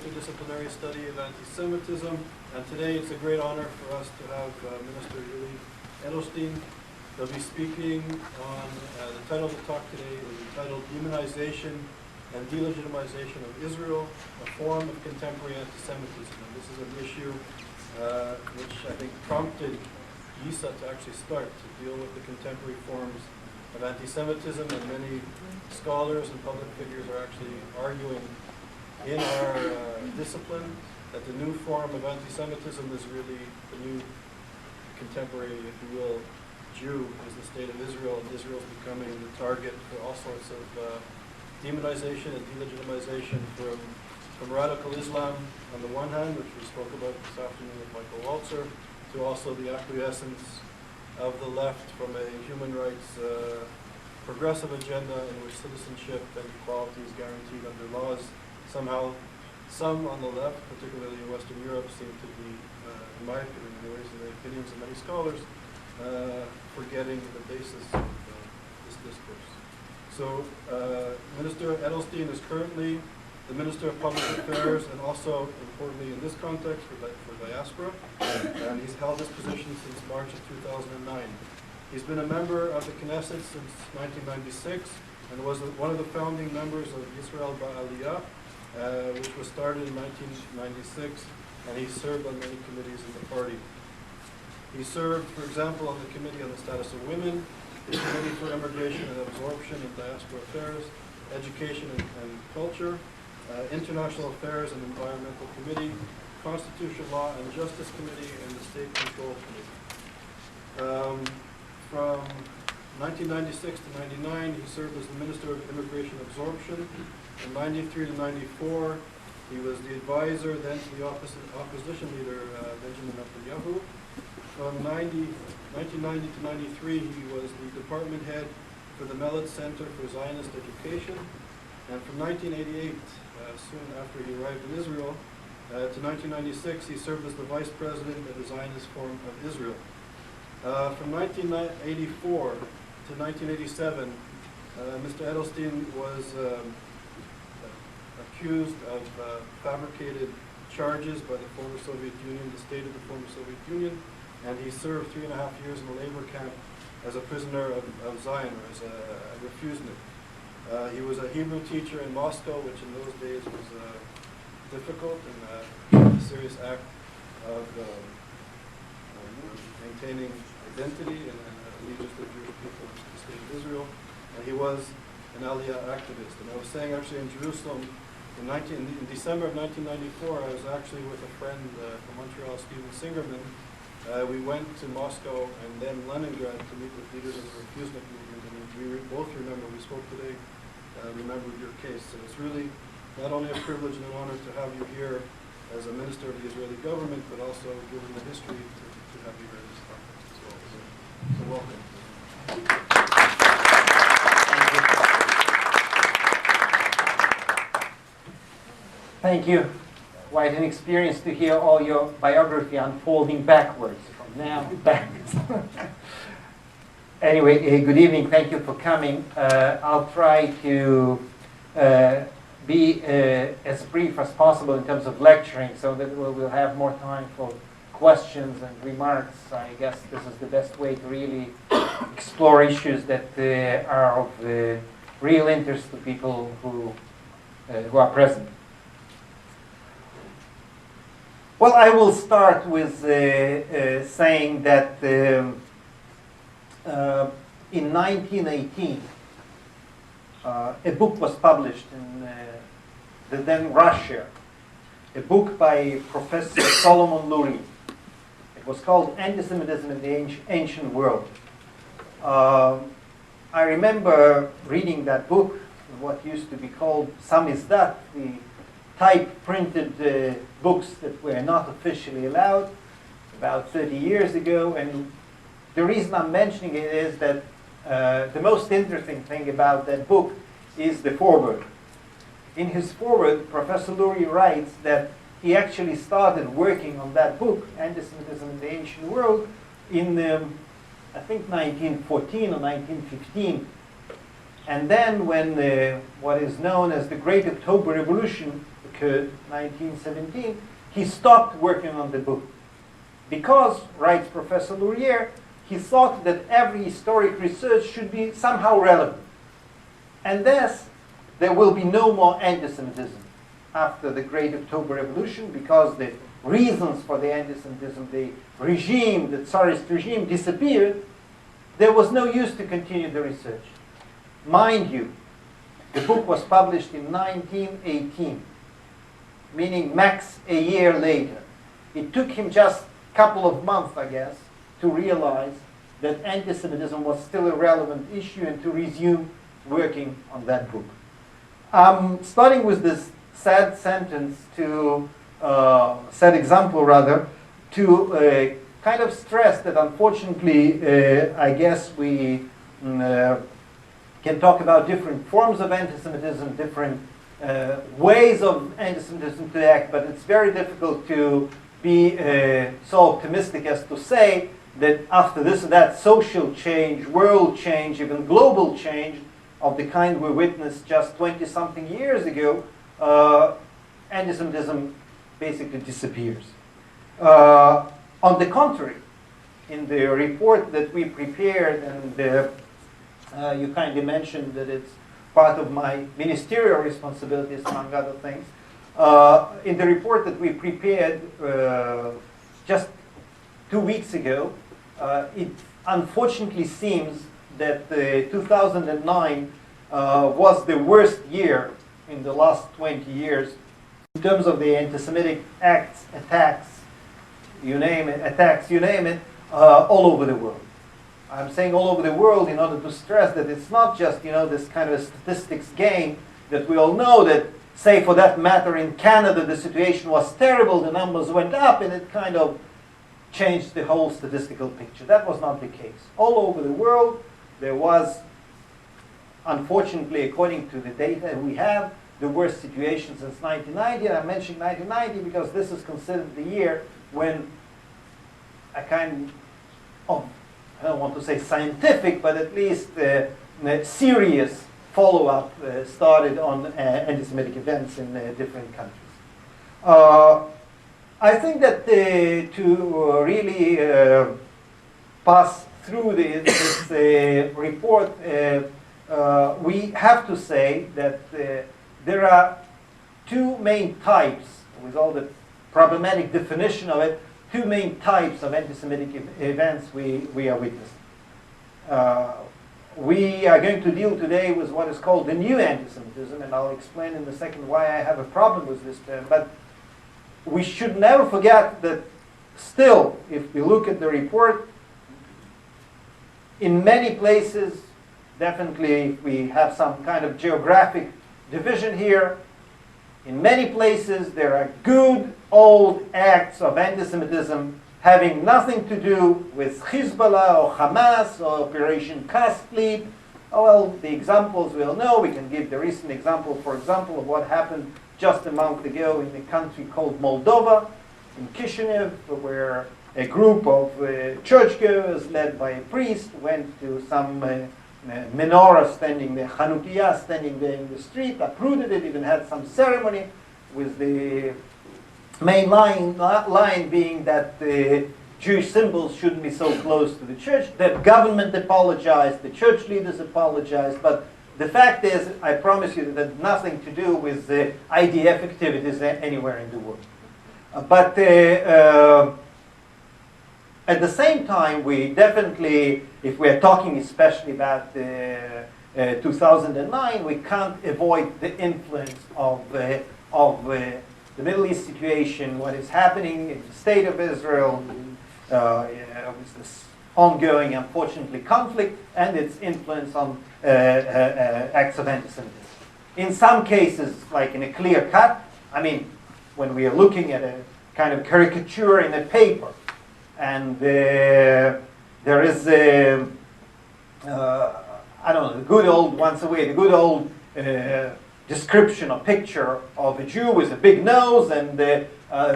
Interdisciplinary Study of Antisemitism, and today it's a great honor for us to have Minister Yuli-Yoel Edelstein. They'll be speaking on, the title of the talk today is entitled Demonization and Delegitimization of Israel, a Form of Contemporary Antisemitism. And this is an issue which I think prompted YIISA to actually start to deal with the contemporary forms of anti-Semitism, and many scholars and public figures are actually arguing in our discipline that the new form of anti-Semitism is really the new contemporary, if you will, Jew is the state of Israel, and Israel is becoming the target for all sorts of demonization and delegitimization from radical Islam on the one hand, which we spoke about this afternoon with Michael Walzer, to also the acquiescence of the left from a human rights progressive agenda in which citizenship and equality is guaranteed under laws. Somehow, some on the left, particularly in Western Europe, seem to be, in my opinion, anyways, in the opinions of many scholars, forgetting the basis of this discourse. So, Minister Edelstein is currently the Minister of Public Affairs, and also, importantly in this context, for Diaspora, and he's held this position since March of 2009. He's been a member of the Knesset since 1996, and was one of the founding members of Israel Ba'aliyah, which was started in 1996, and he served on many committees in the party. He served, for example, on the Committee on the Status of Women, the Committee for Immigration and Absorption and Diaspora Affairs, Education and Culture, International Affairs and Environmental Committee, Constitutional Law and Justice Committee, and the State Control Committee. From 1996 to 99, he served as the Minister of Immigration Absorption. From 93 to 94, he was the advisor then to the opposition leader, Benjamin Netanyahu. From 1990 to 93, he was the department head for the Mellet Center for Zionist Education. And from 1988, soon after he arrived in Israel, to 1996, he served as the vice president of the Zionist Forum of Israel. From 1984 to 1987, Mr. Edelstein was accused of fabricated charges by the former Soviet Union, the state of the former Soviet Union, and he served 3.5 years in a labor camp as a prisoner of Zion, or as a refusnik. He was a Hebrew teacher in Moscow, which in those days was difficult and a serious act of maintaining identity and allegiance to the Jewish people of the state of Israel. And he was an Aliyah activist. And I was saying actually in Jerusalem, in December of 1994, I was actually with a friend from Montreal, Stephen Singerman. We went to Moscow and then Leningrad to meet with leaders of the refusnik movement. And we both remember, we spoke today, remembered your case. So it's really not only a privilege and an honor to have you here as a minister of the Israeli government, but also given the history to have you here in this context as well. So welcome. Thank you. Quite an experience to hear all your biography unfolding backwards, from now backwards. Anyway, good evening. Thank you for coming. I'll try to be as brief as possible in terms of lecturing, so that we'll have more time for questions and remarks. I guess this is the best way to really explore issues that are of real interest to people who are present. Well, I will start with saying that in 1918, a book was published in the then Russia, a book by Professor Solomon Lurie. It was called Antisemitism in the Ancient World. I remember reading that book, what used to be called samizdat, the type-printed books that were not officially allowed, about 30 years ago. And the reason I'm mentioning it is that the most interesting thing about that book is the foreword. In his foreword, Professor Lurie writes that he actually started working on that book, Antisemitism in the Ancient World, in, I think, 1914 or 1915. And then when what is known as the Great October Revolution occurred, 1917, he stopped working on the book. Because, writes Professor Lourier, he thought that every historic research should be somehow relevant. And thus, there will be no more anti-Semitism after the Great October Revolution, because the reasons for the anti-Semitism, the regime, the Tsarist regime disappeared. There was no use to continue the research. Mind you, the book was published in 1918, meaning max a year later. It took him just a couple of months, I guess, to realize that anti-Semitism was still a relevant issue and to resume working on that book. Starting with this sad example rather, to kind of stress that unfortunately, I guess we can talk about different forms of anti-Semitism, different ways of anti-Semitism to act, but it's very difficult to be so optimistic as to say that after this or that social change, world change, even global change of the kind we witnessed just 20-something years ago, anti-Semitism basically disappears. On the contrary, in the report that we prepared, and you kindly mentioned that it's part of my ministerial responsibilities, among other things, in the report that we prepared just 2 weeks ago, it unfortunately seems that 2009 was the worst year in the last 20 years in terms of the anti-Semitic acts, attacks, you name it, all over the world. I'm saying all over the world in order to stress that it's not just, this kind of a statistics game that we all know that, say for that matter, in Canada the situation was terrible, the numbers went up, and it kind of changed the whole statistical picture. That was not the case. All over the world, there was, unfortunately, according to the data we have, the worst situation since 1990. And I mentioned 1990 because this is considered the year when a kind of, I don't want to say scientific, but at least serious follow-up started on anti-Semitic events in different countries. I think that to really pass through this report, we have to say that there are two main types, with all the problematic definition of it, two main types of anti-Semitic events we are witnessing. We are going to deal today with what is called the new anti-Semitism, and I'll explain in a second why I have a problem with this term. But we should never forget that still, if we look at the report, in many places, definitely we have some kind of geographic division here. In many places, there are good old acts of anti-Semitism having nothing to do with Hezbollah or Hamas or Operation Cast Fleet. Well, the examples we'll know. We can give the recent example, for example, of what happened just a month ago in a country called Moldova, in Kishinev, where a group of churchgoers led by a priest went to some menorah standing there, Chanukiah standing there in the street, uprooted it, even had some ceremony, with the main line being that the Jewish symbols shouldn't be so close to the church. The government apologized, the church leaders apologized, but the fact is, I promise you, that had nothing to do with the IDF activities anywhere in the world. But at the same time, we definitely, if we're talking especially about 2009, we can't avoid the influence of the Middle East situation, what is happening in the state of Israel, with this ongoing, unfortunately, conflict, and its influence on acts of anti-Semitism. In some cases, like in a clear cut, I mean, when we are looking at a kind of caricature in a paper, and there is a, I don't know, the good old, once away, the good old description or picture of a Jew with a big nose and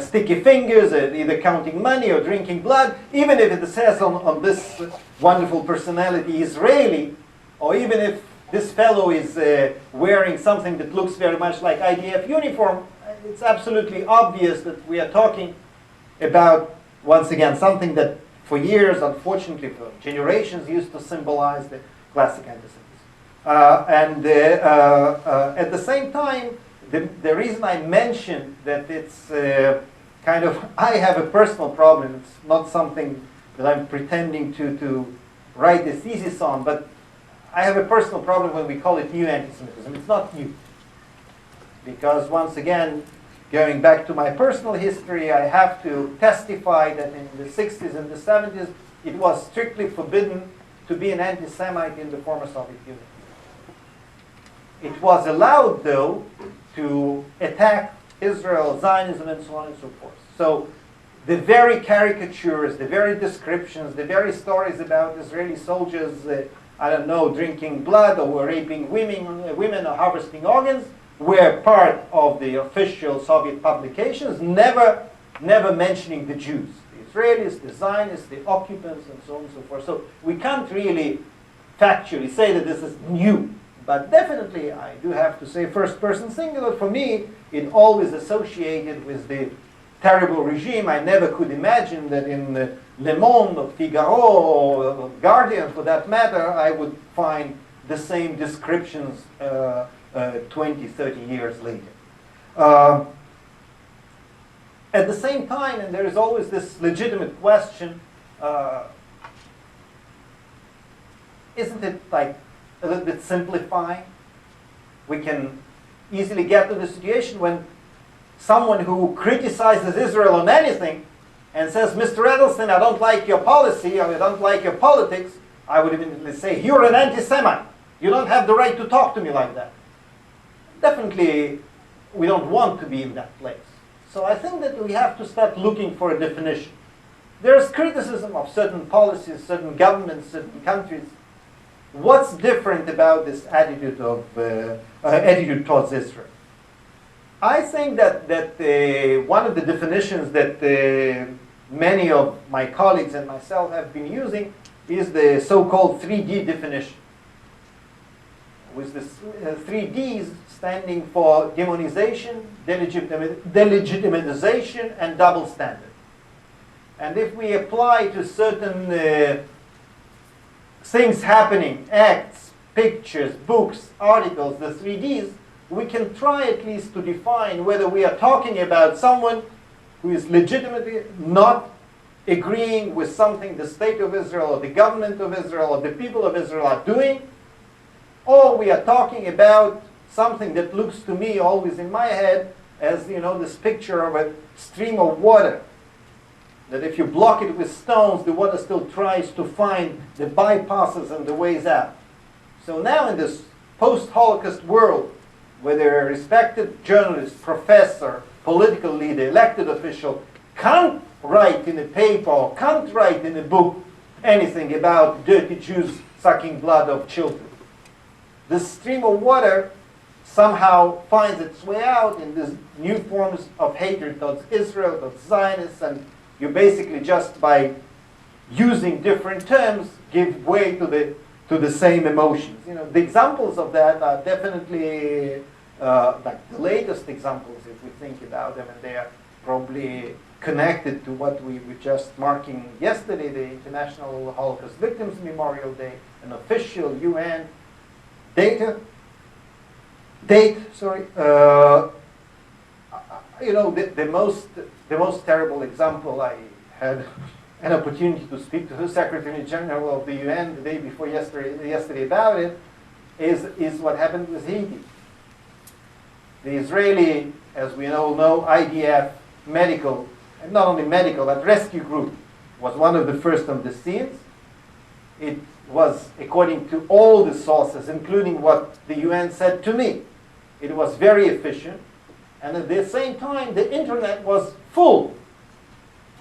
sticky fingers, either counting money or drinking blood, even if it says on this wonderful personality Israeli, or even if this fellow is wearing something that looks very much like IDF uniform, it's absolutely obvious that we are talking about, once again, something that for years, unfortunately for generations, used to symbolize the classic antisemitism. At the same time, the reason I mentioned that it's kind of, I have a personal problem, it's not something that I'm pretending to write a thesis on, but I have a personal problem when we call it new anti-Semitism. It's not new. Because once again, going back to my personal history, I have to testify that in the 60s and the 70s, it was strictly forbidden to be an anti-Semite in the former Soviet Union. It was allowed, though, to attack Israel, Zionism, and so on and so forth. So the very caricatures, the very descriptions, the very stories about Israeli soldiers, I don't know, drinking blood or raping women or harvesting organs, were part of the official Soviet publications, never mentioning the Jews, the Israelis, the Zionists, the occupants, and so on and so forth. So we can't really factually say that this is new. But definitely, I do have to say first person singular. For me, it always associated with the terrible regime. I never could imagine that in Le Monde or Figaro or Guardian, for that matter, I would find the same descriptions 20, 30 years later. At the same time, and there is always this legitimate question, isn't it like a little bit simplifying? We can easily get to the situation when someone who criticizes Israel on anything and says, Mr. Edelstein, I don't like your policy, or I don't like your politics, I would immediately say, you're an anti-Semite. You don't have the right to talk to me like that. Definitely, we don't want to be in that place. So I think that we have to start looking for a definition. There's criticism of certain policies, certain governments, certain countries. What's different about this attitude of attitude towards Israel? I think that one of the definitions that many of my colleagues and myself have been using is the so-called 3D definition, with the 3 Ds standing for demonization, delegitimization, and double standard. And if we apply to certain things happening, acts, pictures, books, articles, the 3 Ds, we can try at least to define whether we are talking about someone who is legitimately not agreeing with something the state of Israel or the government of Israel or the people of Israel are doing, or we are talking about something that looks to me always in my head as, you know, this picture of a stream of water, that if you block it with stones, the water still tries to find the bypasses and the ways out. So now in this post-Holocaust world, whether a respected journalist, professor, political leader, elected official can't write in a paper or can't write in a book anything about dirty Jews sucking blood of children. This stream of water somehow finds its way out in these new forms of hatred towards Israel, towards Zionists, and you basically just by using different terms give way to the same emotions. You know, the examples of that are definitely like the latest examples, if we think about them, and they are probably connected to what we were just marking yesterday, the International Holocaust Victims Memorial Day, an official UN date. You know, the most terrible example, I had an opportunity to speak to the Secretary General of the UN the day before yesterday about it, is what happened with Haiti. The Israeli, as we all know, IDF medical, and not only medical, but rescue group was one of the first on the scenes. It was, according to all the sources, including what the UN said to me, it was very efficient. And at the same time, the internet was full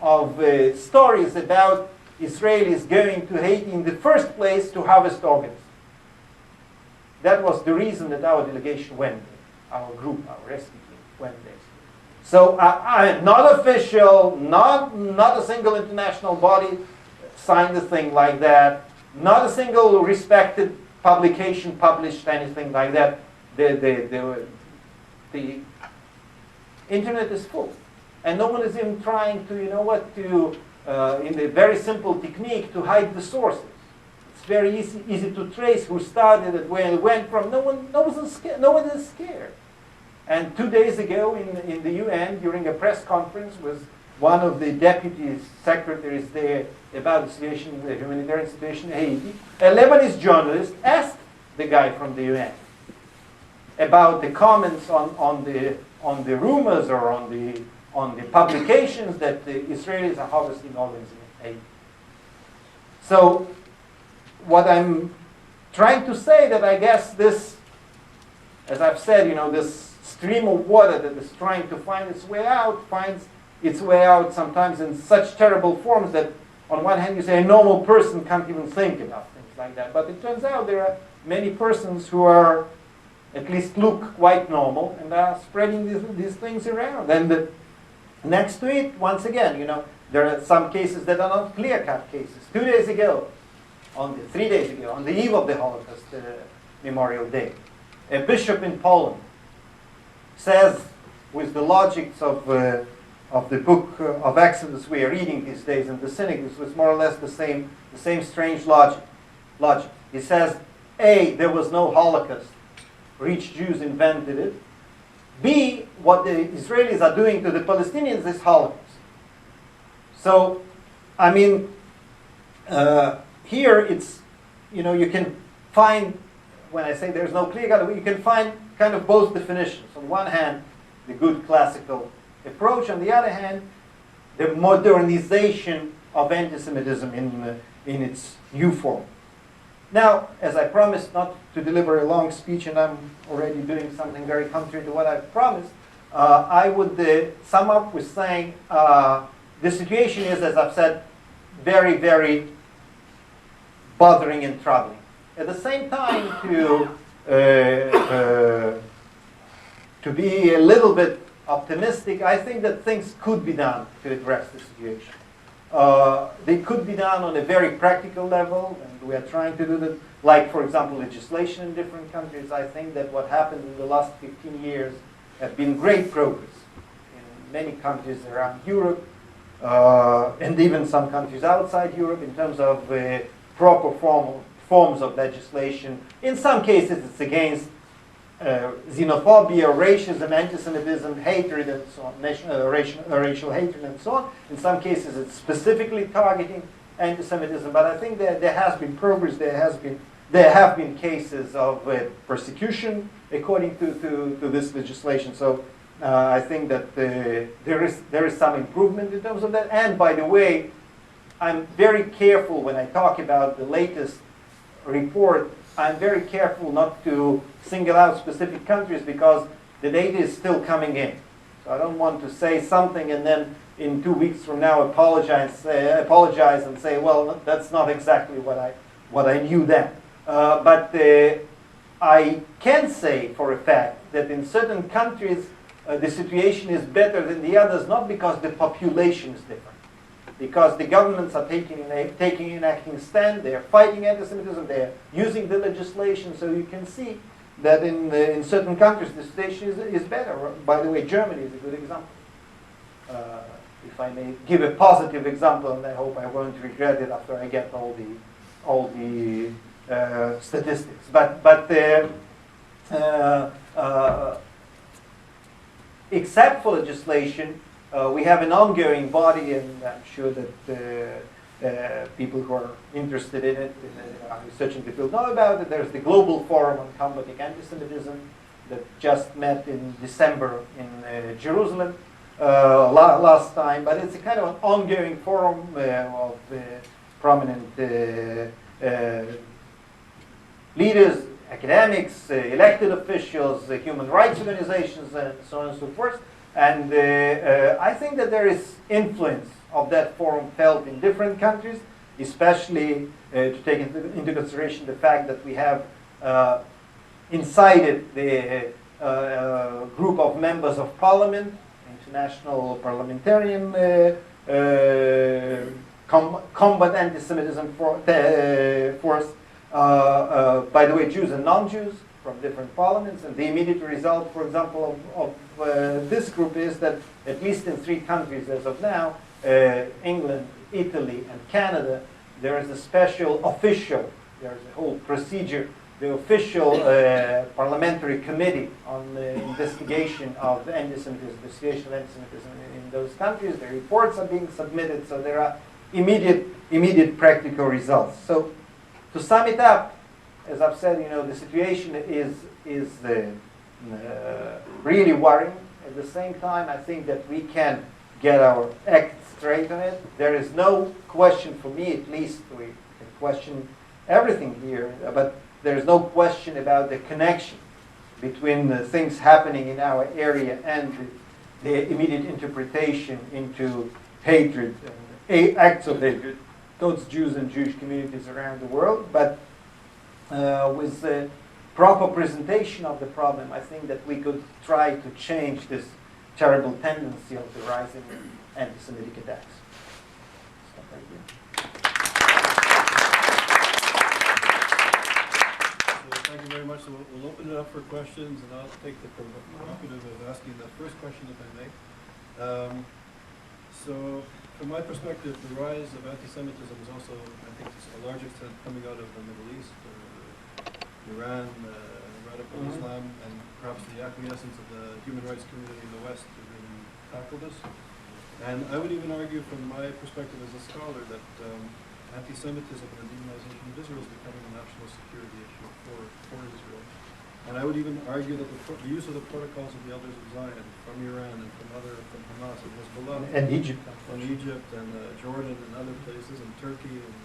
of stories about Israelis going to Haiti in the first place to harvest organs. That was the reason that our delegation went there, our group, our rescue team went there. So not official, not a single international body signed a thing like that. Not a single respected publication published anything like that. The Internet is full. And no one is even trying to, in a very simple technique, to hide the sources. It's very easy to trace who started it, where it went from. No one is scared. And 2 days ago in the UN, during a press conference, was one of the deputy secretaries there about the situation, the humanitarian situation in Haiti. A Lebanese journalist asked the guy from the UN about the comments on the rumors or on the publications that the Israelis are harvesting organs in Haiti. So what I'm trying to say that I guess this, as I've said, this stream of water that is trying to find its way out finds its way out sometimes in such terrible forms that on one hand you say a normal person can't even think about things like that. But it turns out there are many persons who are, at least look quite normal, and are spreading these things around. And next to it, once again, there are some cases that are not clear-cut cases. 3 days ago, on the eve of the Holocaust Memorial Day, a bishop in Poland says, with the logics of the book of Exodus we are reading these days in the synagogues, was more or less the same strange logic. He says, A, there was no Holocaust. Rich Jews invented it. B, what the Israelis are doing to the Palestinians is Holocaust. So, I mean, here it's, you can find, when I say there's no clear cut, you can find kind of both definitions. On one hand, the good classical approach. On the other hand, the modernization of anti-Semitism in its new form. Now, as I promised not to deliver a long speech, and I'm already doing something very contrary to what I promised, I would sum up with saying the situation is, as I've said, very, very bothering and troubling. At the same time, to be a little bit optimistic, I think that things could be done to address the situation. They could be done on a very practical level, and we are trying to do that. Like, for example, legislation in different countries. I think that what happened in the last 15 years has been great progress in many countries around Europe, and even some countries outside Europe in terms of proper forms of legislation. In some cases, it's against xenophobia, racism, anti-Semitism, hatred, and so on, racial hatred, and so on. In some cases, it's specifically targeting anti-Semitism. But I think that there has been progress. There have been cases of persecution according to this legislation. So I think that there is some improvement in terms of that. And by the way, I'm very careful when I talk about the latest report. I'm very careful not to single out specific countries because the data is still coming in. So I don't want to say something and then in 2 weeks from now apologize and say, well, that's not exactly what I knew then. But I can say for a fact that in certain countries the situation is better than the others, not because the population is different. Because the governments are taking an acting stand, they are fighting anti-Semitism, they are using the legislation, so you can see that in certain countries the situation is better. By the way, Germany is a good example. If I may give a positive example, and I hope I won't regret it after I get all the statistics. But except for legislation, we have an ongoing body, and I'm sure that people who are interested in it, are researching the field, know about it. There's the Global Forum on Combating Antisemitism that just met in December in Jerusalem last time. But it's a kind of an ongoing forum of prominent leaders, academics, elected officials, human rights organizations, and so on and so forth. And I think that there is influence of that forum felt in different countries, especially to take into consideration the fact that we have incited the group of members of parliament, International Parliamentarian Combat Anti-Semitism Force, by the way, Jews and non-Jews, from different parliaments, and the immediate result, for example, of this group is that at least in 3 countries as of now, England, Italy, and Canada, there is a special official, there's a whole procedure, the official parliamentary committee on the investigation of antisemitism, the situation of antisemitism in those countries. The reports are being submitted, so there are immediate practical results. So to sum it up, as I've said, the situation is really worrying. At the same time, I think that we can get our act straight on it. There is no question, for me at least, we can question everything here, but there's no question about the connection between the things happening in our area and the immediate interpretation into hatred, acts of hatred towards Jews and Jewish communities around the world. But with the proper presentation of the problem, I think that we could try to change this terrible tendency of the rising anti-Semitic attacks. So, thank you. Thank you very much. So we'll open it up for questions, and I'll take the prerogative of asking the first question, if I may. So, from my perspective, the rise of anti-Semitism is also, I think, to a large extent coming out of the Middle East, Iran, radical Islam, and perhaps the acquiescence of the human rights community in the West to really tackle this. And I would even argue, from my perspective as a scholar, that anti-Semitism and the demonization of Israel is becoming a national security issue for Israel. And I would even argue that the use of the protocols of the Elders of Zion from Iran and from Hamas and Hezbollah and Egypt, and Jordan and other places, and Turkey, and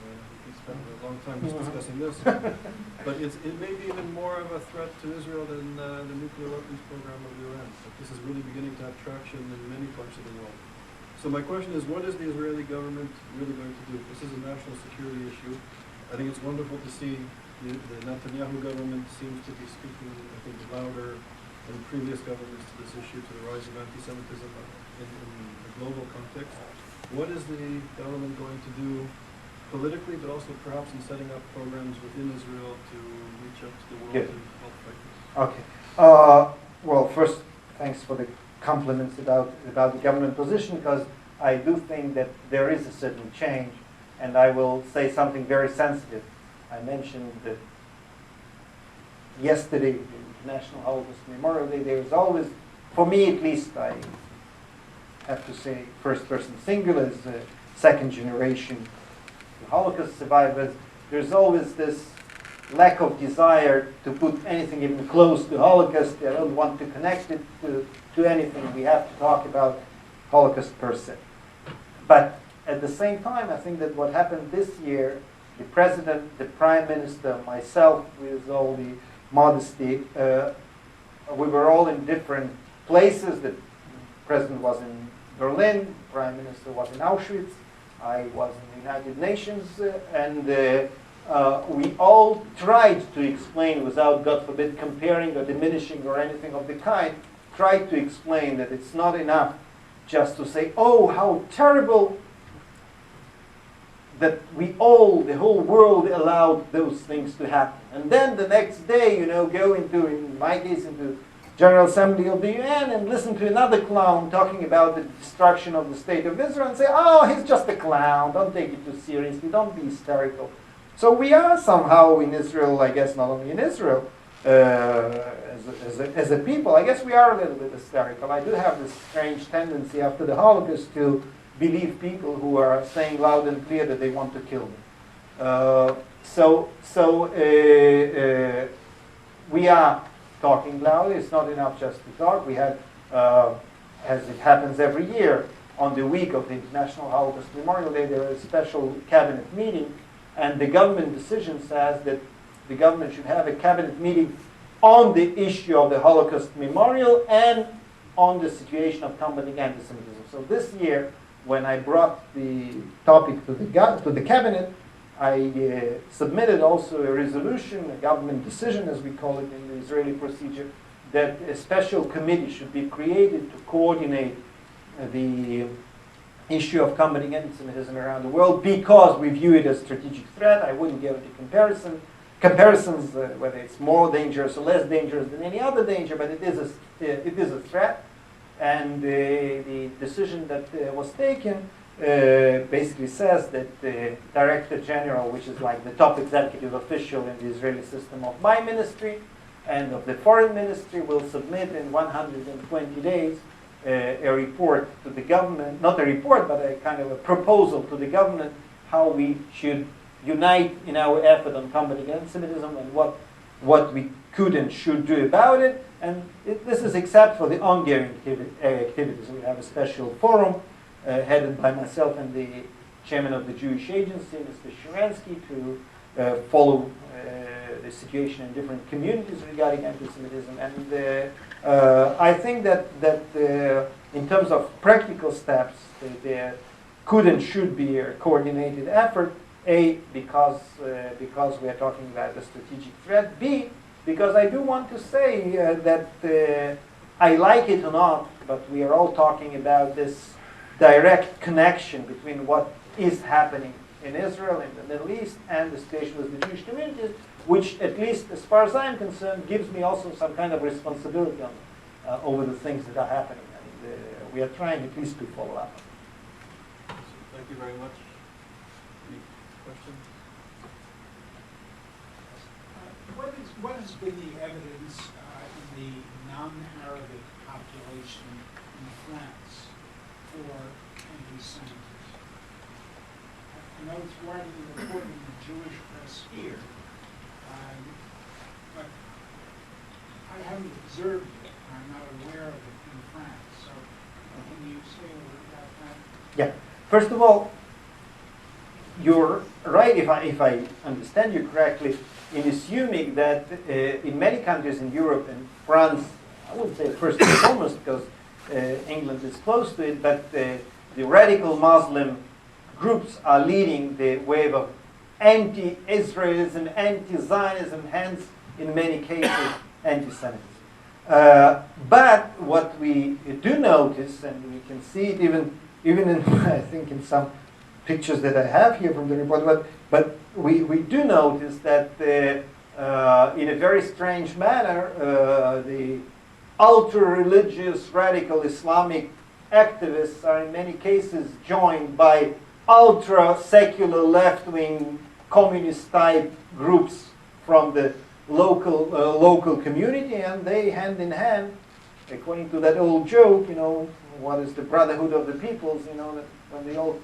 we spent a long time just discussing this. But it may be even more of a threat to Israel than the nuclear weapons program of Iran. But this is really beginning to have traction in many parts of the world. So my question is, what is the Israeli government really going to do? This is a national security issue. I think it's wonderful to see the Netanyahu government seems to be speaking, I think, louder than previous governments to this issue, to the rise of anti-Semitism in a global context. What is the government going to do politically, but also perhaps in setting up programs within Israel to reach up to the world and help fight this? Okay. Well, first, thanks for the compliments about the government position, because I do think that there is a certain change, and I will say something very sensitive. I mentioned that yesterday, the International Holocaust Memorial Day, there is always, for me at least, I have to say first person singular, as a second generation Holocaust survivors, there's always this lack of desire to put anything even close to Holocaust. They don't want to connect it to anything. We have to talk about Holocaust per se. But at the same time, I think that what happened this year, the President, the Prime Minister, myself, with all the modesty, we were all in different places. The President was in Berlin, the Prime Minister was in Auschwitz, I was in the United Nations, and we all tried to explain, without, God forbid, comparing or diminishing or anything of the kind, tried to explain that it's not enough just to say, oh, how terrible that the whole world allowed those things to happen. And then the next day, go into, in my case, into General Assembly of the UN and listen to another clown talking about the destruction of the State of Israel and say, oh, he's just a clown, don't take it too seriously, don't be hysterical. So we are somehow in Israel, I guess not only in Israel, as a people, I guess we are a little bit hysterical. I do have this strange tendency after the Holocaust to believe people who are saying loud and clear that they want to kill me. We are talking loudly. It's not enough just to talk. We had, as it happens every year, on the week of the International Holocaust Memorial Day, there is a special cabinet meeting, and the government decision says that the government should have a cabinet meeting on the issue of the Holocaust Memorial and on the situation of combating anti-Semitism. So this year, when I brought the topic to the cabinet, I submitted also a resolution, a government decision, as we call it in the Israeli procedure, that a special committee should be created to coordinate the issue of combating anti-Semitism around the world, because we view it as a strategic threat. I wouldn't go into comparisons, whether it's more dangerous or less dangerous than any other danger, but it is a threat. And the decision that was taken basically says that the Director General, which is like the top executive official in the Israeli system of my ministry and of the Foreign Ministry, will submit in 120 days a report to the government, not a report, but a kind of a proposal to the government how we should unite in our effort on combating anti-Semitism and what we could and should do about it. And this is except for the ongoing activities. We have a special forum headed by myself and the chairman of the Jewish Agency, Mr. Sharansky, to follow the situation in different communities regarding anti-Semitism. And I think that in terms of practical steps, there could and should be a coordinated effort. A, because we are talking about a strategic threat. B, because I do want to say that I like it or not, but we are all talking about this direct connection between what is happening in Israel, in the Middle East, and the situation with the Jewish communities, which, at least as far as I'm concerned, gives me also some kind of responsibility over the things that are happening. And we are trying at least to follow up. Thank you very much. Any questions? What has been the evidence in the non-Arabic population in France for anti-Semitism? I know it's widely reported in the Jewish press here, but I haven't observed it. I'm not aware of it in France. So can you say a word about that? Yeah. First of all, you're right, if I understand you correctly, in assuming that in many countries in Europe, and France, I would say first and foremost because England is close to it, but the radical Muslim groups are leading the wave of anti-Israelism, anti-Zionism, hence, in many cases, anti-Semitism. But what we do notice, and we can see it even in, I think, in some pictures that I have here from the report, but we do notice that in a very strange manner, the ultra-religious, radical Islamic activists are in many cases joined by ultra-secular left-wing communist-type groups from the local community, and they hand in hand, according to that old joke, what is the brotherhood of the peoples, that when they all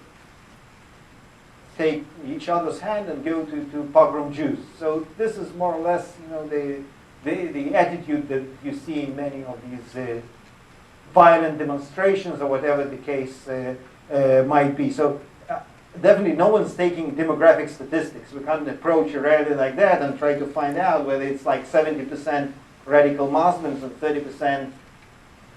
take each other's hand and go to pogrom Jews. So this is more or less, the attitude that you see in many of these violent demonstrations or whatever the case might be. So definitely no one's taking demographic statistics. We can't approach a rally like that and try to find out whether it's like 70% radical Muslims and 30%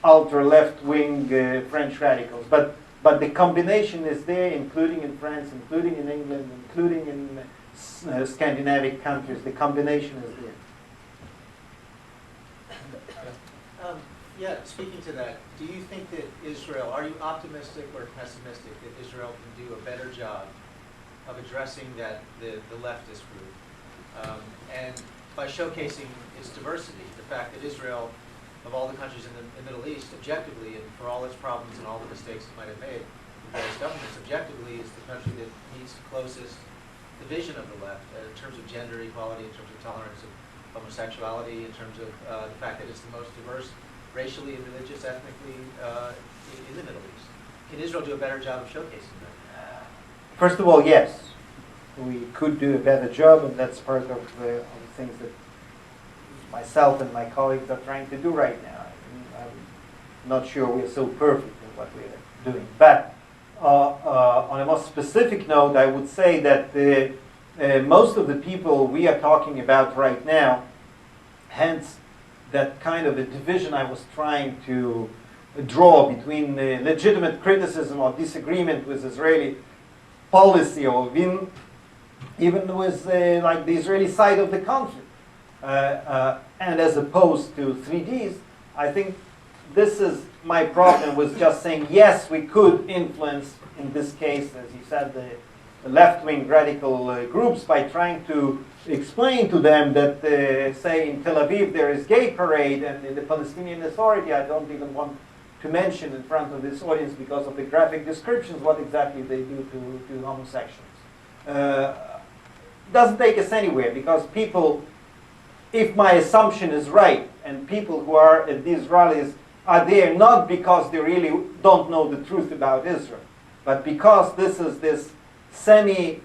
ultra-left-wing French radicals. But the combination is there, including in France, including in England, including in Scandinavian countries. The combination is there. Yeah, speaking to that, do you think that Israel, are you optimistic or pessimistic that Israel can do a better job of addressing the leftist group? And by showcasing its diversity, the fact that Israel, of all the countries in the Middle East, objectively, and for all its problems and all the mistakes it might have made, various governments, objectively is the country that meets closest the vision of the left in terms of gender equality, in terms of tolerance of homosexuality, in terms of the fact that it's the most diverse racially and religious, ethnically, in the Middle East. Can Israel do a better job of showcasing that? First of all, yes. We could do a better job, and that's part of the things that myself and my colleagues are trying to do right now. I'm not sure we're so perfect in what we're doing. But on a more specific note, I would say that most of the people we are talking about right now, hence that kind of a division I was trying to draw between legitimate criticism or disagreement with Israeli policy, or even with like the Israeli side of the conflict, and as opposed to 3Ds, I think this is my problem with just saying, yes, we could influence, in this case, as you said, left-wing radical groups by trying to explain to them that, say, in Tel Aviv there is gay parade, and in the Palestinian Authority, I don't even want to mention in front of this audience because of the graphic descriptions what exactly they do to homosexuals. Doesn't take us anywhere, because people, if my assumption is right, and people who are at these rallies are there not because they really don't know the truth about Israel, but because this is this semi-animal,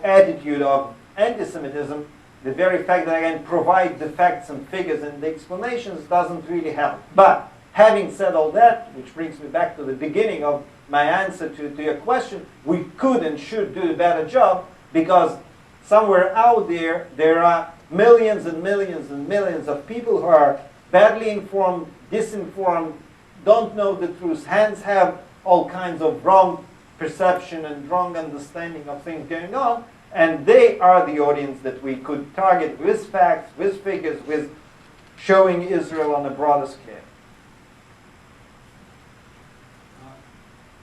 attitude of anti-Semitism. The very fact that I can provide the facts and figures and the explanations doesn't really help. But having said all that, which brings me back to the beginning of my answer to your question, we could and should do a better job, because somewhere out there, there are millions and millions and millions of people who are badly informed, disinformed, don't know the truth, hence have all kinds of wrong perception and wrong understanding of things going on, and they are the audience that we could target with facts, with figures, with showing Israel on a broader scale.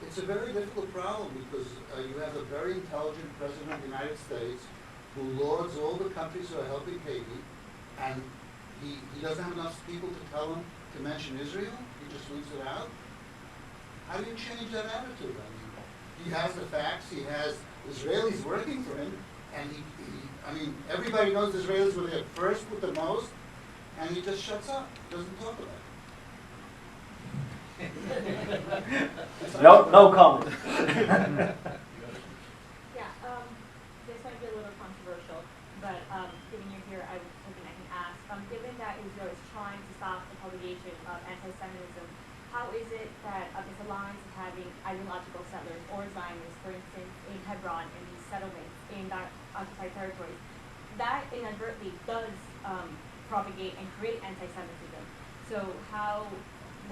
It's a very difficult problem, because you have a very intelligent president of the United States who lauds all the countries who are helping Haiti, and he doesn't have enough people to tell him to mention Israel. He just leaves it out. How do you change that attitude? He has the facts. He has Israelis working for him, and everybody knows Israelis were there first with the most, and he just shuts up, doesn't talk about it. No comment. Yeah, this might be a little controversial, but given you're here, I was hoping I can ask. Given that Israel is trying to stop the propagation of anti-Semitism, how is it that this alliance of having ideological settlers or Zionists, for instance, in Hebron, in these settlements, in occupied territories, that inadvertently does propagate and create anti-Semitism? So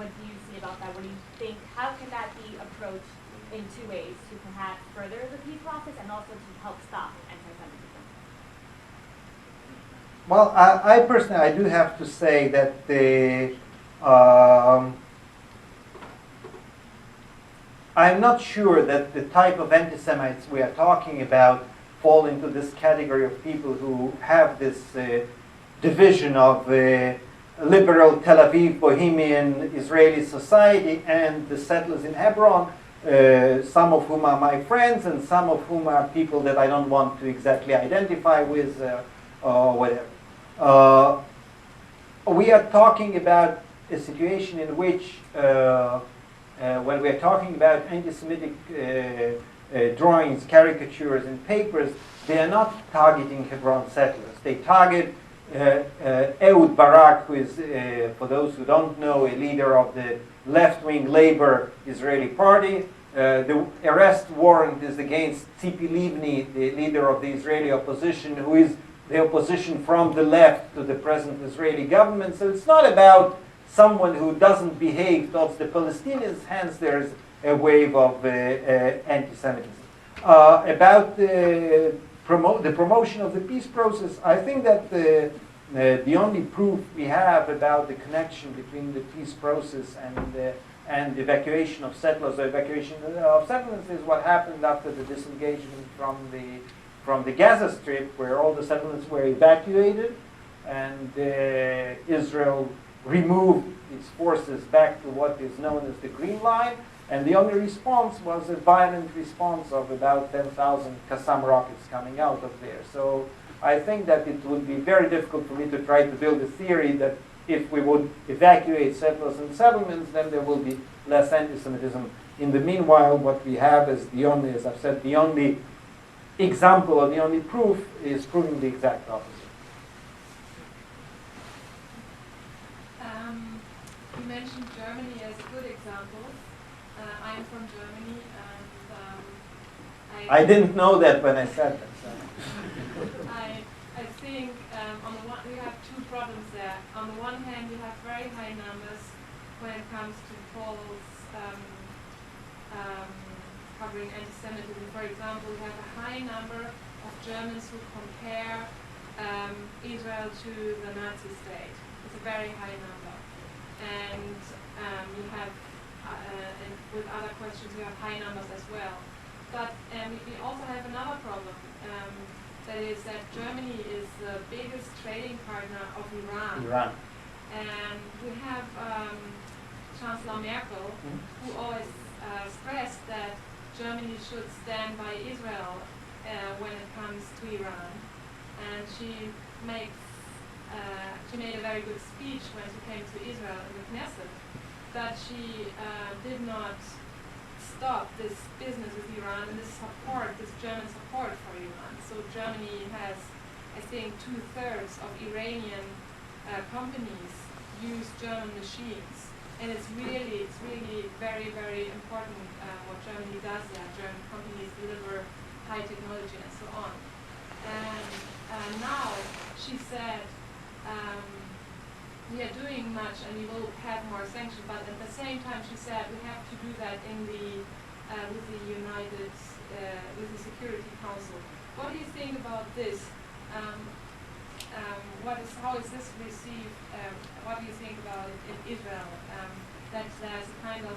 what do you see about that? What do you think? How can that be approached in two ways, to perhaps further the peace process and also to help stop anti-Semitism? Well, I personally, I do have to say that I'm not sure that the type of anti-Semites we are talking about fall into this category of people who have this division of liberal Tel Aviv, Bohemian Israeli society and the settlers in Hebron, some of whom are my friends and some of whom are people that I don't want to exactly identify with or whatever. We are talking about a situation in which when we are talking about anti-Semitic drawings, caricatures, and papers, they are not targeting Hebron settlers. They target Ehud Barak, who is, for those who don't know, a leader of the left-wing Labor Israeli party. The arrest warrant is against Tzipi Livni, the leader of the Israeli opposition, who is the opposition from the left to the present Israeli government. So it's not about someone who doesn't behave towards the Palestinians, hence there's a wave of anti-Semitism. About the promotion of the peace process, I think that the only proof we have about the connection between the peace process and the evacuation of settlers, or evacuation of settlements, is what happened after the disengagement from the Gaza Strip, where all the settlements were evacuated, and Israel removed its forces back to what is known as the Green Line, and the only response was a violent response of about 10,000 Qassam rockets coming out of there. So I think that it would be very difficult for me to try to build a theory that if we would evacuate settlers and settlements, then there will be less anti-Semitism. In the meanwhile, what we have is the only, as I've said, the only example or the only proof is proving the exact opposite. You mentioned Germany as a good example. I am from Germany, and I didn't know that when I said that. So. I think on the one, we have two problems there. On the one hand, we have very high numbers when it comes to polls covering anti-Semitism. For example, we have a high number of Germans who compare Israel to the Nazi state. It's a very high number. And you have, and with other questions, you have high numbers as well. But we also have another problem. That is that Germany is the biggest trading partner of Iran. Iran. And we have Chancellor Merkel, who always stressed that Germany should stand by Israel when it comes to Iran. And she made a very good speech when she came to Israel in the Knesset, but she did not stop this business with Iran and this German support for Iran. So Germany has, I think, 2/3 of Iranian companies use German machines. And it's really very, very important what Germany does there. German companies deliver high technology and so on. And now she said, we are doing much and we will have more sanctions, but at the same time she said we have to do that in with the Security Council. What do you think about this? How is this received? What do you think about it in Israel? That there's a kind of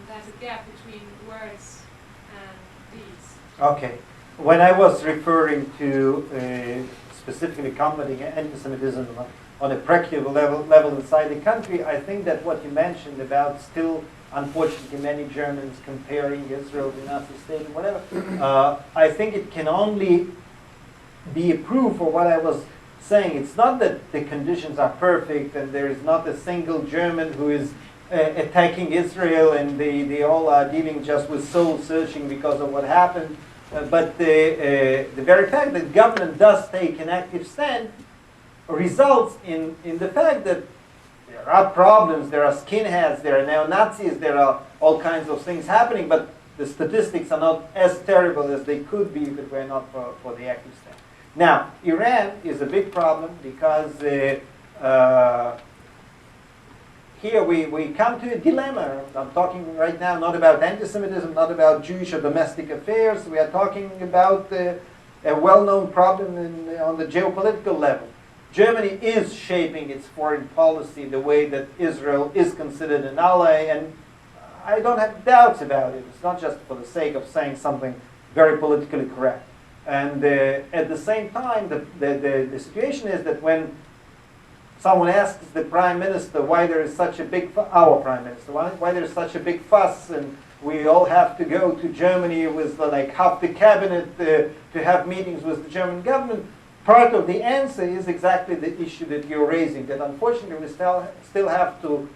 there's a gap between words and deeds. Okay. When I was referring to specifically combating anti-Semitism on a practical level inside the country, I think that what you mentioned about still, unfortunately, many Germans comparing Israel to the Nazi state and whatever, I think it can only be a proof for what I was saying. It's not that the conditions are perfect and there is not a single German who is attacking Israel and they all are dealing just with soul searching because of what happened. But the very fact that government does take an active stand results in the fact that there are problems, there are skinheads, there are neo-Nazis, there are all kinds of things happening, but the statistics are not as terrible as they could be if it were not for the active stand. Now, Iran is a big problem because here we come to a dilemma. I'm talking right now not about anti-Semitism, not about Jewish or domestic affairs. We are talking about a well-known problem on the geopolitical level. Germany is shaping its foreign policy the way that Israel is considered an ally, and I don't have doubts about it. It's not just for the sake of saying something very politically correct. And at the same time, the situation is that when someone asks the prime minister why there is such a big our prime minister, why there is such a big fuss, and we all have to go to Germany with like half the cabinet to have meetings with the German government, part of the answer is exactly the issue that you're raising, that unfortunately we still have to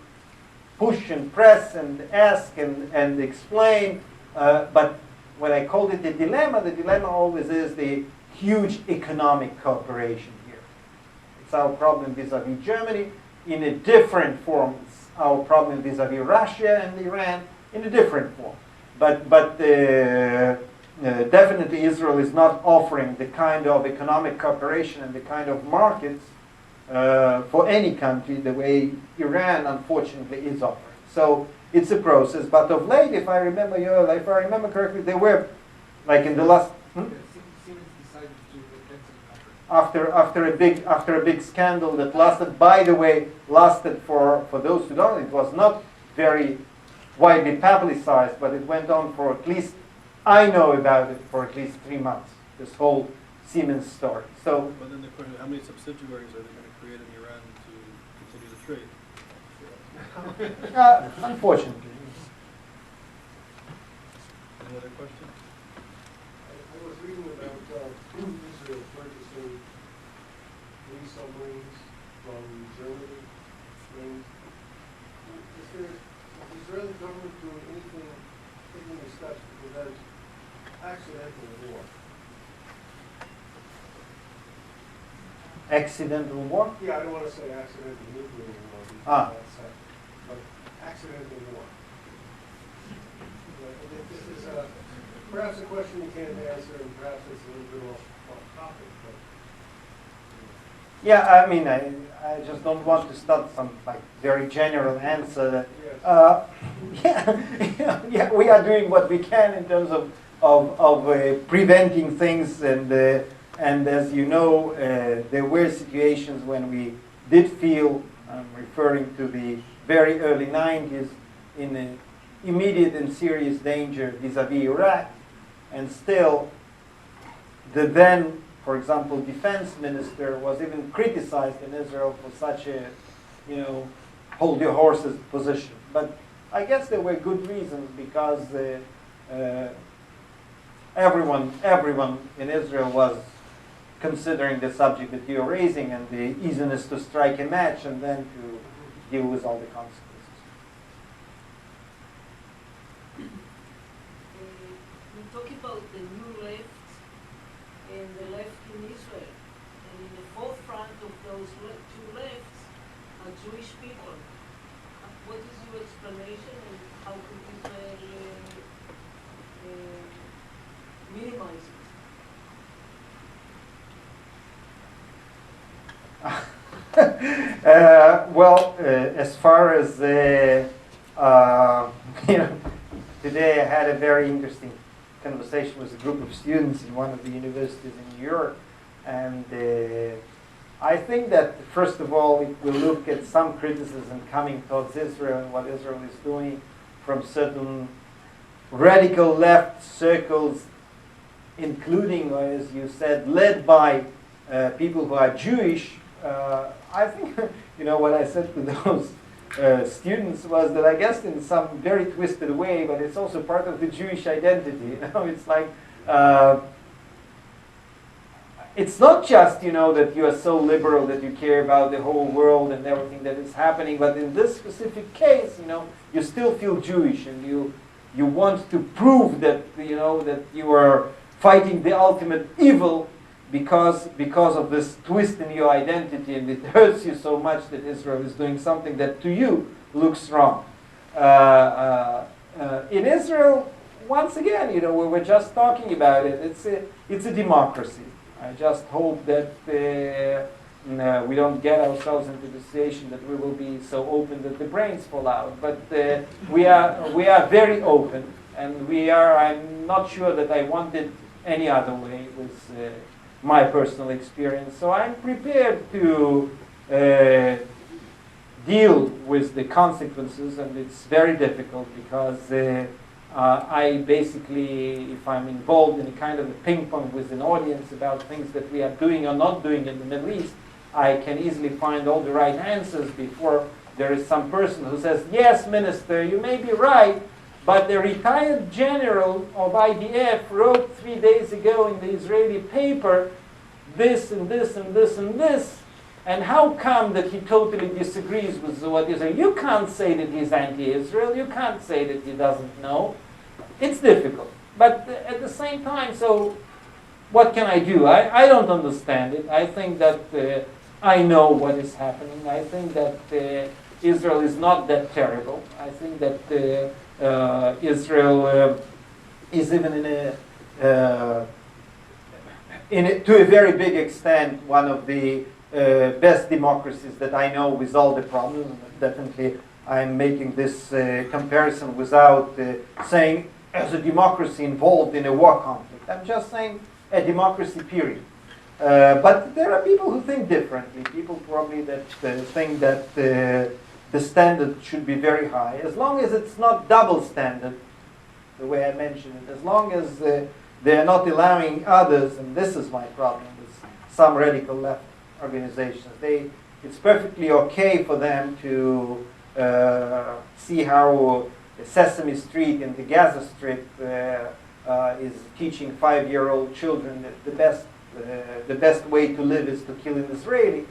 push and press and ask and explain. But when I called it the dilemma always is the huge economic cooperation here. It's our problem vis-a-vis Germany in a different form. It's our problem vis-a-vis Russia and Iran in a different form. But definitely Israel is not offering the kind of economic cooperation and the kind of markets for any country the way Iran unfortunately is offering. So it's a process. But of late, if I remember correctly, they were like in the last after a big scandal that lasted. By the way, for those who don't, it was not very widely publicized, but it went on for at least, I know about it, for at least 3 months, this whole Siemens story. So, but then the question is, how many subsidiaries are they going to create in Iran to continue the trade? Unfortunately. Any other questions? I was reading about Israel purchasing 3 submarines from Germany. Is the Israeli government doing anything, taking the steps to prevent accidental war? Accidental war? Yeah, I don't want to say accidental nuclear war, but accidental war. This is perhaps a question you can't answer, and perhaps it's a little bit off topic, but. Yeah, I mean, I just don't want to start some like very general answer. That, yeah, we are doing what we can in terms of preventing things, and as you know, there were situations when we did feel, I'm referring to the very early 90s, in immediate and serious danger vis-a-vis Iraq. and still the then, for example, defense minister was even criticized in Israel for such a, hold your horses position. But I guess there were good reasons, because everyone in Israel was considering the subject that you're raising and the easiness to strike a match and then to deal with all the consequences. We talk about the new left and the left in Israel. And in the forefront of those two lefts are Jewish people. What is your explanation, and how could Israel minimize it? Well, as far as today I had a very interesting conversation with a group of students in one of the universities in New York, and I think that first of all if we look at some criticism coming towards Israel and what Israel is doing from certain radical left circles, including, as you said, led by people who are Jewish, I think, what I said to those students was that I guess in some very twisted way, but it's also part of the Jewish identity. It's like, it's not just, that you are so liberal that you care about the whole world and everything that is happening, but in this specific case, you still feel Jewish, and you want to prove that, that you are fighting the ultimate evil because of this twist in your identity, and it hurts you so much that Israel is doing something that to you looks wrong. In Israel, once again, we were just talking about it. It's a democracy. I just hope that we don't get ourselves into the situation that we will be so open that the brains fall out. But we are very open, and I'm not sure that I want it any other way with my personal experience. So I'm prepared to deal with the consequences, and it's very difficult because I basically, if I'm involved in a kind of a ping pong with an audience about things that we are doing or not doing in the Middle East, I can easily find all the right answers before there is some person who says, yes, minister, you may be right, but the retired general of IDF wrote 3 days ago in the Israeli paper this and this and this and this, and how come that he totally disagrees with what you say? You can't say that he's anti-Israel, you can't say that he doesn't know. It's difficult. But at the same time, so what can I do? I don't understand it. I think that I know what is happening. I think that Israel is not that terrible. I think that Israel is even to a very big extent one of the best democracies that I know with all the problems. Definitely I'm making this comparison without saying as a democracy involved in a war conflict. I'm just saying a democracy period. But there are people who think differently. People probably that think that the standard should be very high. As long as it's not double standard, the way I mentioned it, as long as they are not allowing others, and this is my problem with some radical left organizations. It's perfectly okay for them to see how Sesame Street in the Gaza Strip is teaching 5-year-old children that the best way to live is to kill an Israeli.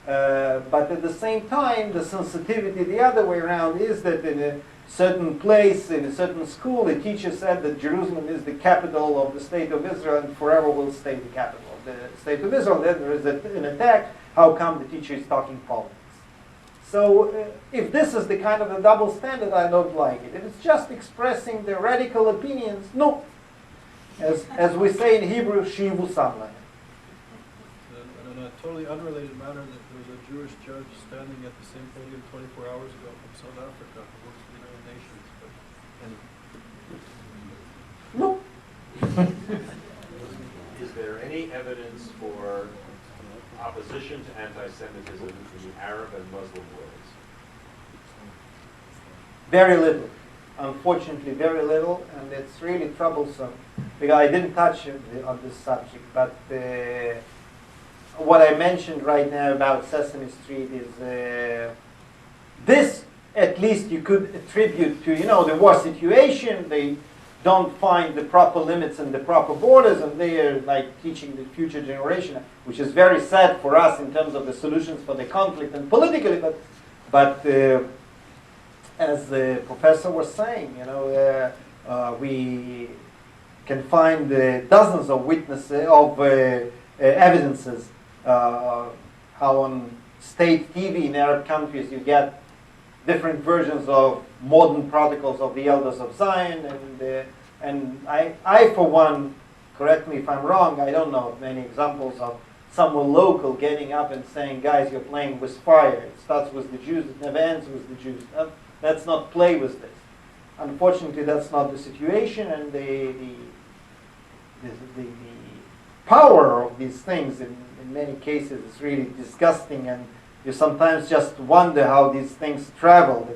But at the same time, the sensitivity the other way around is that in a certain place, in a certain school, the teacher said that Jerusalem is the capital of the state of Israel and forever will stay the capital of the state of Israel. Then there is an attack. How come the teacher is talking politics? So if this is the kind of a double standard, I don't like it. If it's just expressing the radical opinions, no. As we say in Hebrew, shivu samlah. And in a totally unrelated matter, that there was a Jewish judge standing at the same podium 24 hours ago from South Africa who works for the United Nations. But No. Is there any evidence for opposition to anti-Semitism in the Arab and Muslim worlds? Very little. unfortunately very little, and it's really troublesome because I didn't touch on this subject, but what I mentioned right now about Sesame Street is this, at least you could attribute to, the war situation. They don't find the proper limits and the proper borders, and they are like teaching the future generation, which is very sad for us in terms of the solutions for the conflict and politically, but as the professor was saying, we can find dozens of witnesses, of evidences, how on state TV in Arab countries you get different versions of modern protocols of the Elders of Zion, and I for one, correct me if I'm wrong, I don't know of many examples of someone local getting up and saying, guys, you're playing with fire. It starts with the Jews, it never ends with the Jews. Let's not play with this. Unfortunately, that's not the situation, and the power of these things in many cases is really disgusting, and you sometimes just wonder how these things travel.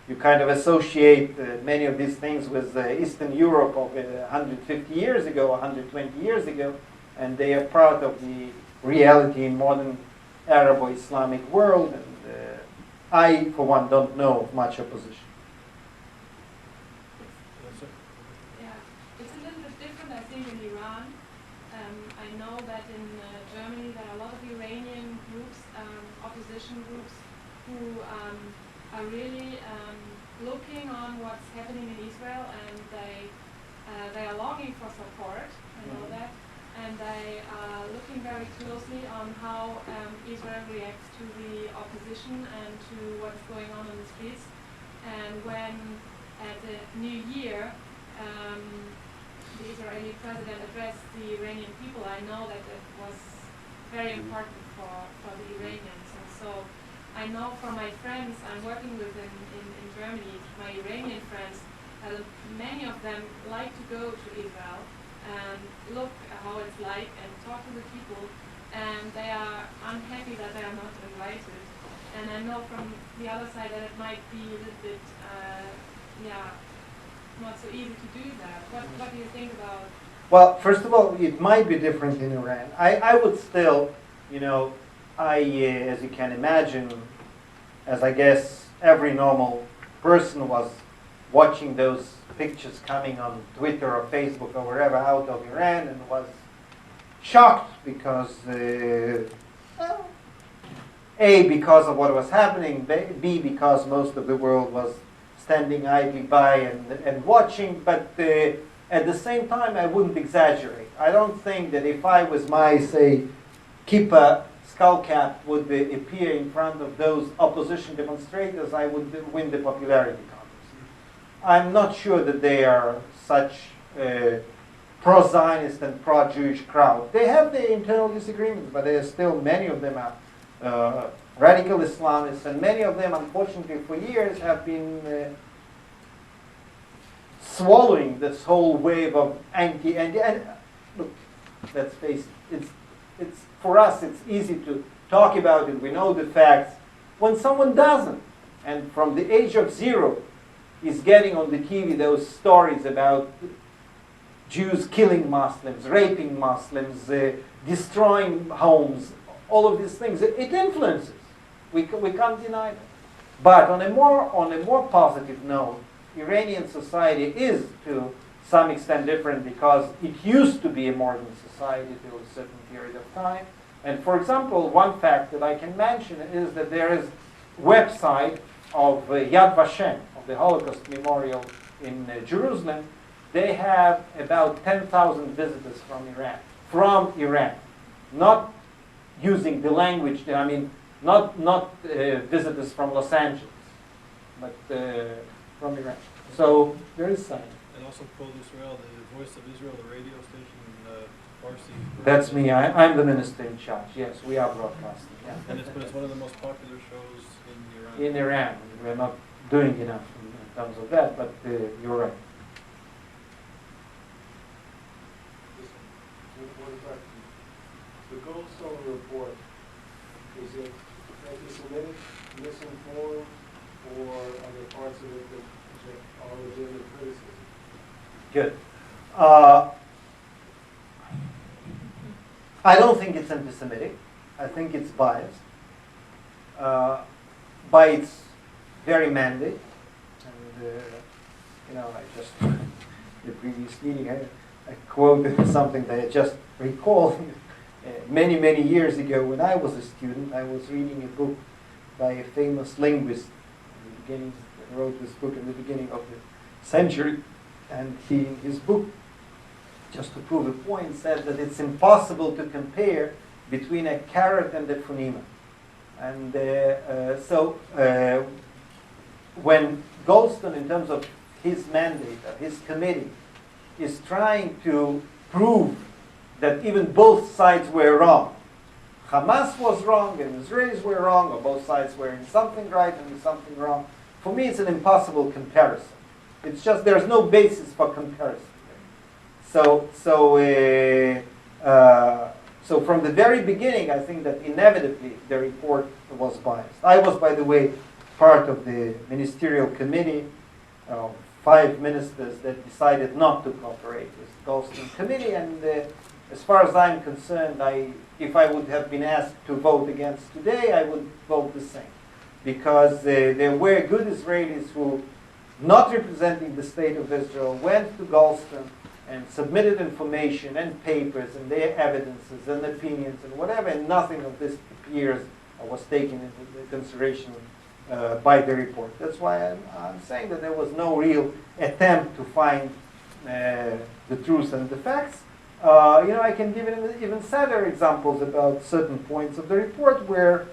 You kind of associate many of these things with Eastern Europe of 150 years ago, 120 years ago, and they are part of the reality in modern Arab or Islamic world. And I, for one, don't know of much opposition. Yeah, it's a little bit different, I think, in Iran. I know that in Germany there are a lot of Iranian groups, opposition groups, who are really looking on what's happening in Israel, and they are longing for support. I know that, and they are looking very closely on how Israel reacts to the opposition and to what's going on the streets. And when at the New Year, the Israeli president addressed the Iranian people, I know that it was very important for the Iranians. And so I know from my friends I'm working with in Germany, my Iranian friends, many of them like to go to Israel and look at how it's like and talk to the people, and they are unhappy that they are not invited. And I know from the other side that it might be a little bit, not so easy to do that. What do you think about? Well, first of all, it might be different in Iran. I would still, as you can imagine, as I guess every normal person was watching those pictures coming on Twitter or Facebook or wherever out of Iran, and was shocked because, A, because of what was happening, B, because most of the world was standing idly by and watching, but at the same time, I wouldn't exaggerate. I don't think that if I was my, say, kippah, skull cap would appear in front of those opposition demonstrators, I would win the popularity contest. I'm not sure that they are such a pro-Zionist and pro-Jewish crowd. They have their internal disagreements, but there are still many of them are radical Islamists, and many of them, unfortunately, for years have been swallowing this whole wave of and look, let's face it, it's for us, it's easy to talk about it, we know the facts. When someone doesn't, and from the age of 0 is getting on the TV those stories about Jews killing Muslims, raping Muslims, destroying homes, all of these things, it influences. We can't deny that. But on a more positive note, Iranian society is to some extent different because it used to be a modern society till a certain period of time. And for example, one fact that I can mention is that there is a website of Yad Vashem, of the Holocaust Memorial in Jerusalem. They have about 10,000 visitors from Iran, not using the language, not visitors from Los Angeles, but from Iran. So there is sign. And also Kol Israel, the Voice of Israel, the radio station in Farsi. That's me. I'm the minister in charge. Yes, we are broadcasting. Yeah. And it's one of the most popular shows in Iran. In Iran, we're not doing enough in terms of that, but you're right. One question. The Goldstone report, is it anti-Semitic, misinformed, or are there parts of it that all legitimate criticism. Good. I don't think it's anti-Semitic. I think it's biased by its very mandate. And I just the previous meeting I quoted something that I just recalled. Many years ago, when I was a student, I was reading a book by a famous linguist. He wrote this book in the beginning of the century, and his book, just to prove a point, said that it's impossible to compare between a carrot and a phonema. And so when Goldstone, in terms of his mandate, his committee, is trying to prove that even both sides were wrong, Hamas was wrong and Israelis were wrong, or both sides were in something right and in something wrong, for me it's an impossible comparison. It's just there's no basis for comparison. So from the very beginning, I think that inevitably the report was biased. I was, by the way, part of the ministerial committee, 5 ministers that decided not to cooperate with the Goldstein committee, and as far as I'm concerned, if I would have been asked to vote against today, I would vote the same. Because there were good Israelis who, not representing the state of Israel, went to Goldstein and submitted information and papers and their evidences and opinions and whatever, and nothing of this appears or was taken into consideration by the report. That's why I'm saying that there was no real attempt to find the truth and the facts. I can give even sadder examples about certain points of the report where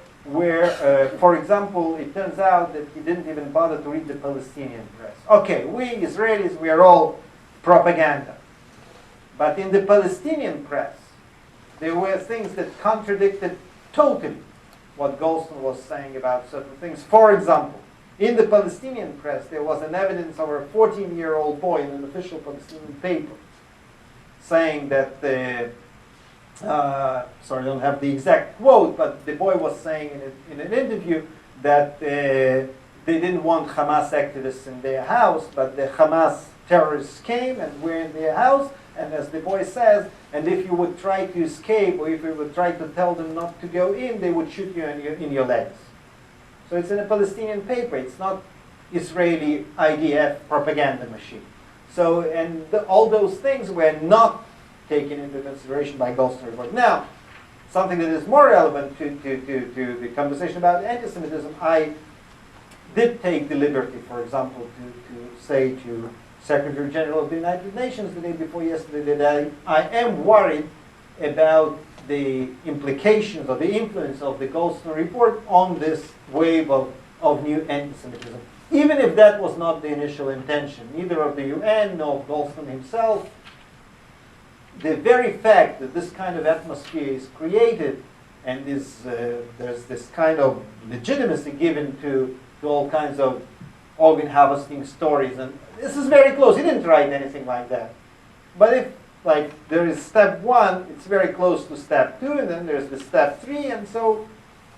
for example, it turns out that he didn't even bother to read the Palestinian press. Okay, we Israelis, we are all propaganda. But in the Palestinian press, there were things that contradicted totally what Goldstone was saying about certain things. For example, in the Palestinian press, there was an evidence of a 14-year-old boy in an official Palestinian paper saying that, sorry, I don't have the exact quote, but the boy was saying in an interview that they didn't want Hamas activists in their house, but the Hamas terrorists came and were in their house, and as the boy says, and if you would try to escape, or if you would try to tell them not to go in, they would shoot you in your legs. So it's in a Palestinian paper. It's not Israeli IDF propaganda machine. So, and all those things were not taken into consideration by Goldstone report. Now, something that is more relevant to the conversation about anti-Semitism, I did take the liberty, for example, to say to Secretary General of the United Nations the day before yesterday that I am worried about the implications or the influence of the Goldstone report on this wave of new anti-Semitism. Even if that was not the initial intention, neither of the UN nor of Goldstone himself, the very fact that this kind of atmosphere is created and there's this kind of legitimacy given to all kinds of organ harvesting stories, and this is very close. He didn't write anything like that. But if, like, there is step 1, it's very close to step 2, and then there's the step 3, and so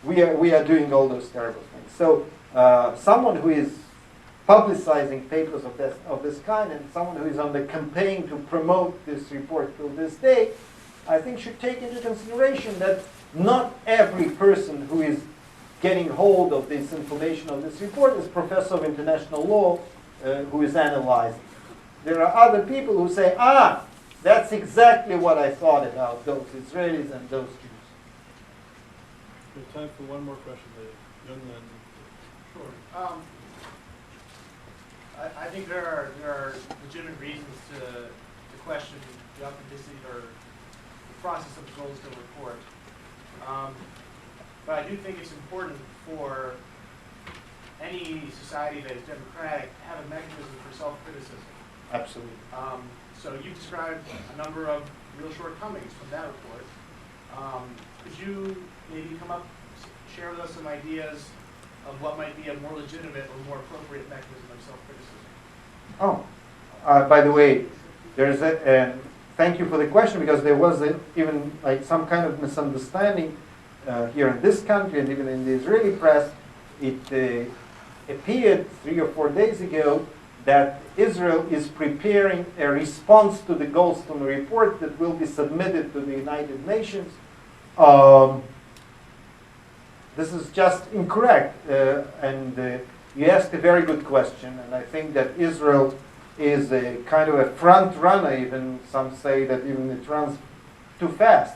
we are doing all those terrible things. So someone who is publicizing papers of this kind, and someone who is on the campaign to promote this report till this day, I think should take into consideration that not every person who is getting hold of this information of this report is professor of international law who is analyzing. There are other people who say, that's exactly what I thought about those Israelis and those Jews. We have time for one more question, the young man. Sure. I think there are legitimate reasons to question the authenticity or the process of the Goldstone report. But I do think it's important for any society that is democratic to have a mechanism for self-criticism. Absolutely. So you described a number of real shortcomings from that report. Could you maybe share with us some ideas of what might be a more legitimate or more appropriate mechanism of self-criticism? By the way, there's thank you for the question, because there was even like some kind of misunderstanding here in this country and even in the Israeli press. It appeared 3 or 4 days ago that Israel is preparing a response to the Goldstone report that will be submitted to the United Nations. This is just incorrect, and you asked a very good question, and I think that Israel is a kind of a front runner, even some say that even it runs too fast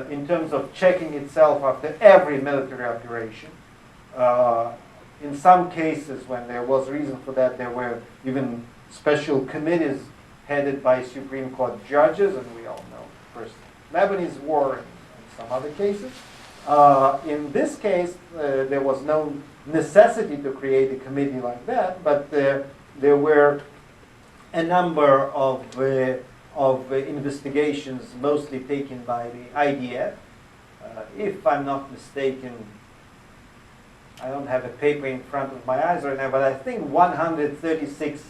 in terms of checking itself after every military operation. In some cases, when there was reason for that, there were even special committees headed by Supreme Court judges, and we all know first Lebanese war and some other cases. In this case, there was no necessity to create a committee like that, but there were a number of investigations, mostly taken by the IDF. If I'm not mistaken, I don't have a paper in front of my eyes right now, but I think 136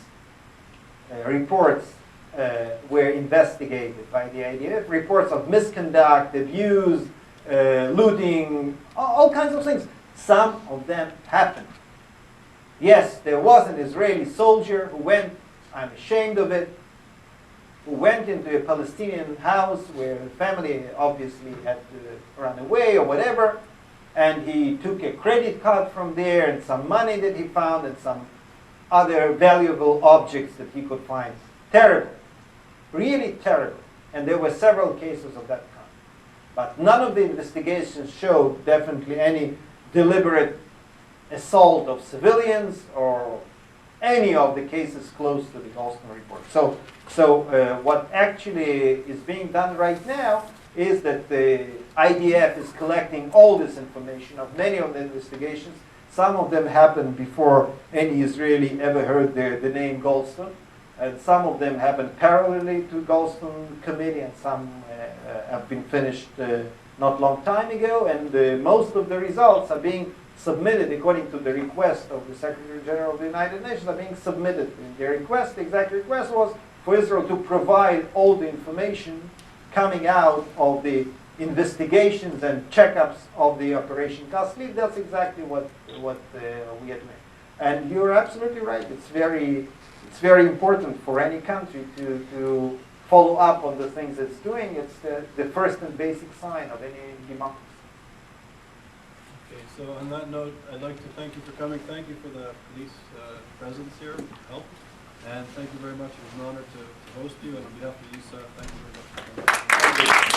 reports were investigated by the IDF. Reports of misconduct, abuse, looting, all kinds of things. Some of them happened. Yes, there was an Israeli soldier who went, I'm ashamed of it, who went into a Palestinian house where the family obviously had to run away or whatever, and he took a credit card from there and some money that he found and some other valuable objects that he could find. Terrible. Really terrible. And there were several cases of that kind. But none of the investigations showed definitely any deliberate assault of civilians or any of the cases close to the Goldstone report. So what actually is being done right now is that the IDF is collecting all this information of many of the investigations. Some of them happened before any Israeli ever heard the name Goldstone. And some of them happened parallelly to Goldstone Committee, and some have been finished not long time ago. And most of the results are being submitted according to the request of the Secretary General of the United Nations, are being submitted. And the request, the exact request was for Israel to provide all the information coming out of the investigations and checkups of the Operation Castleif. That's exactly what we are doing. And you're absolutely right. It's very important for any country to follow up on the things it's doing. It's the first and basic sign of any democracy. Okay, so on that note, I'd like to thank you for coming. Thank you for the police presence here, help. And thank you very much. It was an honor to host you. And on behalf of YIISA, thank you very much for coming. Thank you.